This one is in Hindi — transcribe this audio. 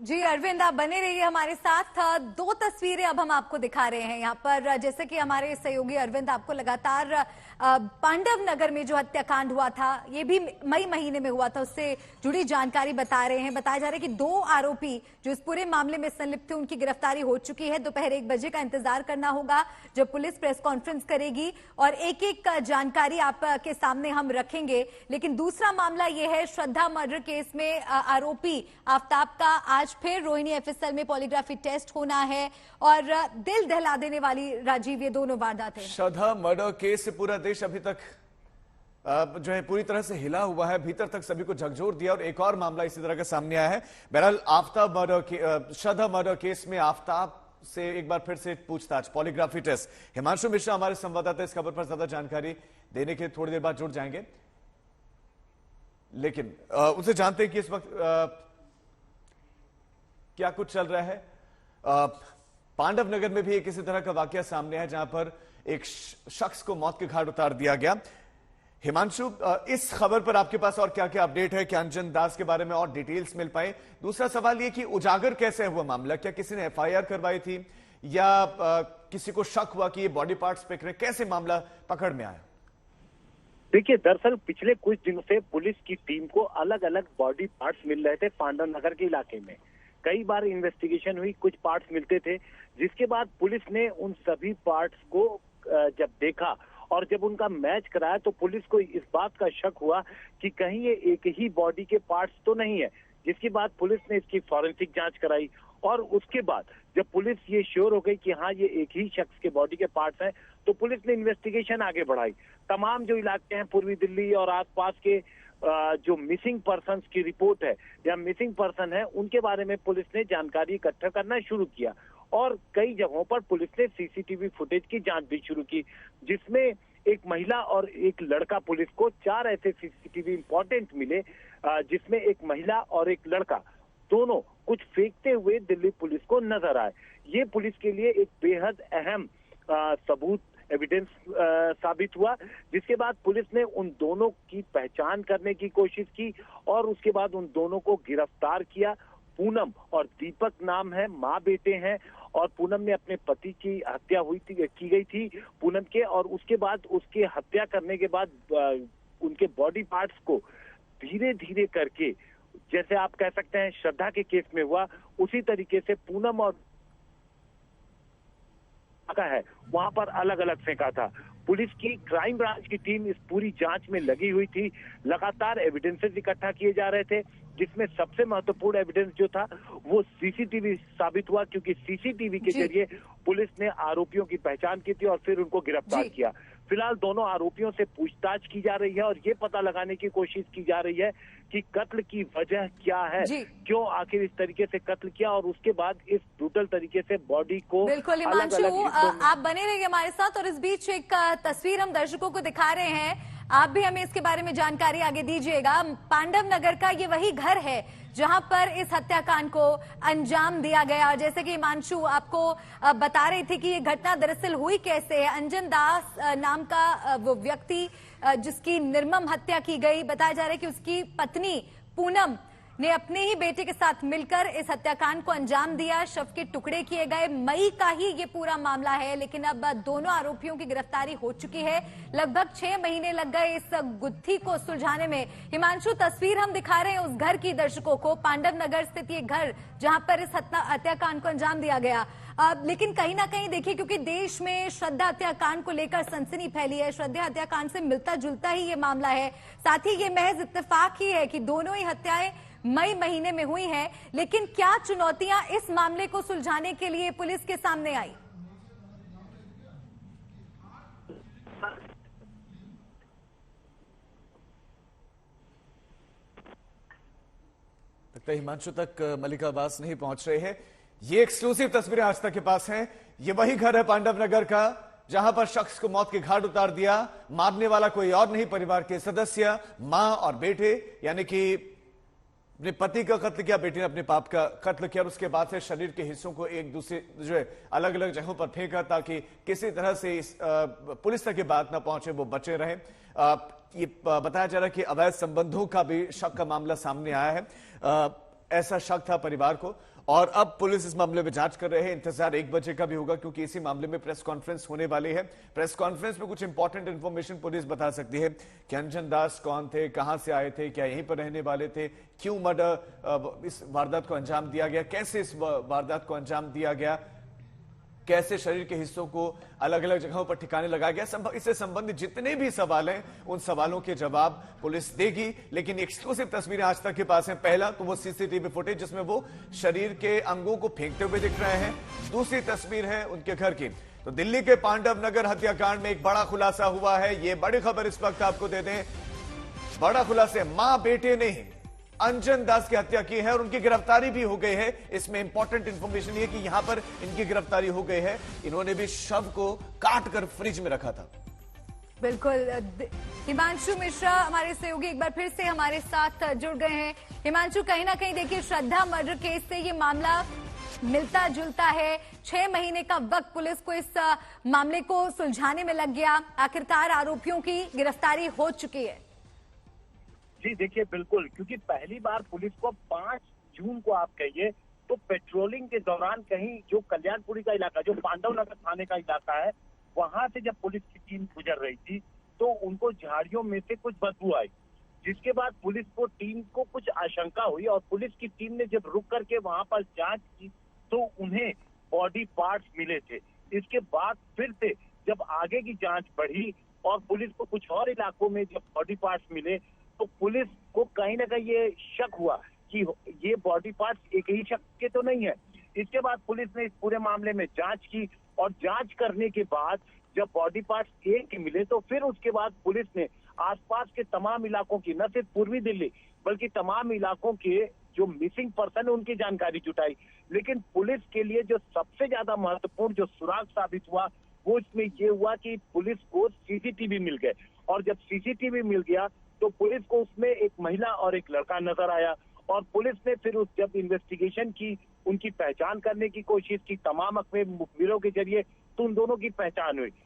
जी अरविंद, आप बने रहिए हमारे साथ। दो तस्वीरें अब हम आपको दिखा रहे हैं यहाँ पर। जैसे कि हमारे सहयोगी अरविंद आपको लगातार पांडव नगर में जो हत्याकांड हुआ था, ये भी मई महीने में हुआ था, उससे जुड़ी जानकारी बता रहे हैं। बताया जा रहा है कि 2 आरोपी जो इस पूरे मामले में संलिप्त थे, उनकी गिरफ्तारी हो चुकी है। दोपहर 1 बजे का इंतजार करना होगा जब पुलिस प्रेस कॉन्फ्रेंस करेगी और एक एक जानकारी आपके सामने हम रखेंगे। लेकिन दूसरा मामला ये है, श्रद्धा मर्डर केस में आरोपी आफ्ताब का आज फिर रोहिणी एफएसएल में पॉलीग्राफी टेस्ट होना है और दिल दहला देने वाली राजीव ये दोनों वारदातें हैं। श्रद्धा मर्डर केस से पूरा देश अभी तक जो है पूरी तरह से हिला हुआ है, भीतर तक सभी को झकझोर दिया और एक और मामला इसी तरह का सामने आया है। बहरहाल आफ्ताब मर्डर श्रद्धा मर्डर केस में आफ्ताब से एक बार फिर से पूछताछ, पॉलीग्राफी टेस्ट। हिमांशु मिश्रा हमारे संवाददाता इस खबर पर ज्यादा जानकारी देने के थोड़ी देर बाद जुड़ जाएंगे, लेकिन उनसे जानते हैं कि इस वक्त क्या कुछ चल रहा है। पांडव नगर में भी एक इसी तरह का वाकया सामने है जहां पर एक शख्स को मौत के घाट उतार दिया गया। हिमांशु, इस खबर पर आपके पास और क्या क्या अपडेट है? क्या अंजन दास के बारे में और डिटेल्स मिल पाए? दूसरा सवाल यह कि उजागर कैसे हुआ मामला? क्या किसी ने एफआईआर करवाई थी या किसी को शक हुआ कि ये बॉडी पार्ट्स फेंक रहे? कैसे मामला पकड़ में आया? देखिए, दरअसल पिछले कुछ दिनों से पुलिस की टीम को अलग अलग बॉडी पार्ट्स मिल रहे थे पांडव नगर के इलाके में। कई बार इन्वेस्टिगेशन हुई, कुछ पार्ट्स मिलते थे, जिसके बाद पुलिस ने उन सभी पार्ट्स को जब देखा और जब उनका मैच कराया तो पुलिस को इस बात का शक हुआ कि कहीं ये एक ही बॉडी के पार्ट्स तो नहीं है, जिसके बाद पुलिस ने इसकी फॉरेंसिक जांच कराई और उसके बाद जब पुलिस ये श्योर हो गई कि हाँ ये एक ही शख्स के बॉडी के पार्ट्स हैं, तो पुलिस ने इन्वेस्टिगेशन आगे बढ़ाई। तमाम जो इलाके हैं पूर्वी दिल्ली और आसपास के जो मिसिंग पर्सन्स की रिपोर्ट है या मिसिंग पर्सन है, उनके बारे में पुलिस ने जानकारी इकट्ठा करना शुरू किया और कई जगहों पर पुलिस ने सीसीटीवी फुटेज की जांच भी शुरू की, जिसमें एक महिला और एक लड़का, पुलिस को 4 ऐसे सीसीटीवी इंपॉर्टेंट मिले जिसमें एक महिला और एक लड़का दोनों कुछ फेंकते हुए दिल्ली पुलिस को नजर आए। ये पुलिस के लिए एक बेहद अहम सबूत, एविडेंस साबित हुआ, जिसके बाद पुलिस ने उन दोनों की पहचान करने की कोशिश की और उसके बाद उन दोनों को गिरफ्तार किया। पूनम और दीपक नाम है, माँ बेटे हैं और पूनम ने अपने पति की हत्या की गई थी पूनम के, और उसके बाद उसकी हत्या करने के बाद उनके बॉडी पार्ट्स को धीरे धीरे करके, जैसे आप कह सकते हैं श्रद्धा के केस में हुआ, उसी तरीके से पूनम और का है वहां पर अलग अलग फेंका था। पुलिस की क्राइम ब्रांच की टीम इस पूरी जांच में लगी हुई थी, लगातार एविडेंसेस इकट्ठा किए जा रहे थे, जिसमें सबसे महत्वपूर्ण एविडेंस जो था वो सीसीटीवी साबित हुआ, क्योंकि सीसीटीवी के जरिए पुलिस ने आरोपियों की पहचान की थी और फिर उनको गिरफ्तार किया। फिलहाल दोनों आरोपियों से पूछताछ की जा रही है और ये पता लगाने की कोशिश की जा रही है कि कत्ल की वजह क्या है, क्यों आखिर इस तरीके से कत्ल किया और उसके बाद इस ब्रूटल तरीके से बॉडी को। बिल्कुल हिमांशु, आप बने रहिए हमारे साथ और इस बीच एक तस्वीर हम दर्शकों को दिखा रहे हैं, आप भी हमें इसके बारे में जानकारी आगे दीजिएगा। पांडव नगर का ये वही घर है जहां पर इस हत्याकांड को अंजाम दिया गया। और जैसे कि हिमांशु आपको बता रही थी कि ये घटना दरअसल हुई कैसे है। अंजन दास नाम का वो व्यक्ति जिसकी निर्मम हत्या की गई, बताया जा रहा है कि उसकी पत्नी पूनम ने अपने ही बेटे के साथ मिलकर इस हत्याकांड को अंजाम दिया, शव के टुकड़े किए गए। मई का ही ये पूरा मामला है, लेकिन अब दोनों आरोपियों की गिरफ्तारी हो चुकी है। लगभग 6 महीने लग गए इस गुत्थी को सुलझाने में। हिमांशु, तस्वीर हम दिखा रहे हैं उस घर की दर्शकों को, पांडव नगर स्थित ये घर जहां पर इस हत्याकांड को अंजाम दिया गया। लेकिन कहीं ना कहीं देखिए, क्योंकि देश में श्रद्धा हत्याकांड को लेकर सनसनी फैली है, श्रद्धा हत्याकांड से मिलता जुलता ही ये मामला है। साथ ही ये महज इत्तेफाक ही है कि दोनों ही हत्याएं मई महीने में हुई हैं, लेकिन क्या चुनौतियां इस मामले को सुलझाने के लिए पुलिस के सामने आई? लगता है हिमांशु तक मल्लिका अब्बास नहीं पहुंच रहे हैं। ये एक्सक्लूसिव तस्वीरें आज तक के पास हैं। ये वही घर है पांडव नगर का जहां पर शख्स को मौत के घाट उतार दिया। मारने वाला कोई और नहीं, परिवार के सदस्य, मां और बेटे, यानी कि अपने पति का कत्ल किया, बेटे ने अपने बाप का कत्ल किया और उसके बाद से शरीर के हिस्सों को एक दूसरे जो है अलग अलग जगहों पर फेंका ताकि किसी तरह से इस पुलिस तक की बात ना पहुंचे, वो बचे रहे। ये बताया जा रहा है कि अवैध संबंधों का भी शक का मामला सामने आया है। ऐसा शक था परिवार को। और अब पुलिस इस मामले में जांच कर रहे हैं। इंतजार 1 बजे का भी होगा क्योंकि इसी मामले में प्रेस कॉन्फ्रेंस होने वाली है। प्रेस कॉन्फ्रेंस में कुछ इंपॉर्टेंट इंफॉर्मेशन पुलिस बता सकती है कि अंजन दास कौन थे, कहां से आए थे, क्या यहीं पर रहने वाले थे, क्यों मर्डर इस वारदात को अंजाम दिया गया, कैसे इस वारदात को अंजाम दिया गया, कैसे शरीर के हिस्सों को अलग अलग जगहों पर ठिकाने लगाया गया। इससे संबंधित जितने भी सवाल हैं उन सवालों के जवाब पुलिस देगी। लेकिन एक्सक्लूसिव तस्वीरें आज तक के पास हैं। पहला तो वो सीसीटीवी फुटेज जिसमें वो शरीर के अंगों को फेंकते हुए दिख रहे हैं। दूसरी तस्वीर है उनके घर की। तो दिल्ली के पांडव नगर हत्याकांड में एक बड़ा खुलासा हुआ है। ये बड़ी खबर इस वक्त आपको दे दें। बड़ा खुलासा, मां बेटे ने अंजन दास की हत्या की है और उनकी गिरफ्तारी भी हो गई है। इसमें इंपॉर्टेंट इंफॉर्मेशन ये कि यहां पर इनकी गिरफ्तारी हो गई है। इन्होंने भी शव को काट कर फ्रिज में रखा था। बिल्कुल, हिमांशु मिश्रा हमारे सहयोगी एक बार फिर से हमारे साथ जुड़ गए हैं। हिमांशु, कहीं ना कहीं देखिए श्रद्धा मर्डर केस से ये मामला मिलता जुलता है। 6 महीने का वक्त पुलिस को इस मामले को सुलझाने में लग गया। आखिरकार आरोपियों की गिरफ्तारी हो चुकी है। जी देखिए, बिल्कुल, क्योंकि पहली बार पुलिस को 5 जून को आप कहिए तो पेट्रोलिंग के दौरान कहीं जो कल्याणपुरी का इलाका, जो पांडव नगर थाने का इलाका है, वहां से जब पुलिस की टीम गुजर रही थी तो उनको झाड़ियों में से कुछ बदबू आई, जिसके बाद पुलिस को टीम को कुछ आशंका हुई और पुलिस की टीम ने जब रुक करके वहां पर जांच की तो उन्हें बॉडी पार्ट्स मिले थे। इसके बाद फिर से जब आगे की जांच बढ़ी और पुलिस को कुछ और इलाकों में जब बॉडी पार्ट्स मिले तो पुलिस को कहीं ना कहीं ये शक हुआ कि ये बॉडी पार्ट्स एक ही शख्स के तो नहीं है। इसके बाद पुलिस ने इस पूरे मामले में जांच की और जांच करने के बाद जब बॉडी पार्ट्स एक ही मिले तो फिर उसके बाद पुलिस ने आसपास के तमाम इलाकों की, न सिर्फ पूर्वी दिल्ली बल्कि तमाम इलाकों के जो मिसिंग पर्सन है उनकी जानकारी जुटाई। लेकिन पुलिस के लिए जो सबसे ज्यादा महत्वपूर्ण जो सुराग साबित हुआ वो इसमें ये हुआ कि पुलिस को सीसीटीवी मिल गए और जब सीसीटीवी मिल गया तो पुलिस को उसमें एक महिला और एक लड़का नजर आया और पुलिस ने फिर जब इन्वेस्टिगेशन की, उनकी पहचान करने की कोशिश की तमाम मुखबिरों के जरिए, तो उन दोनों की पहचान हुई।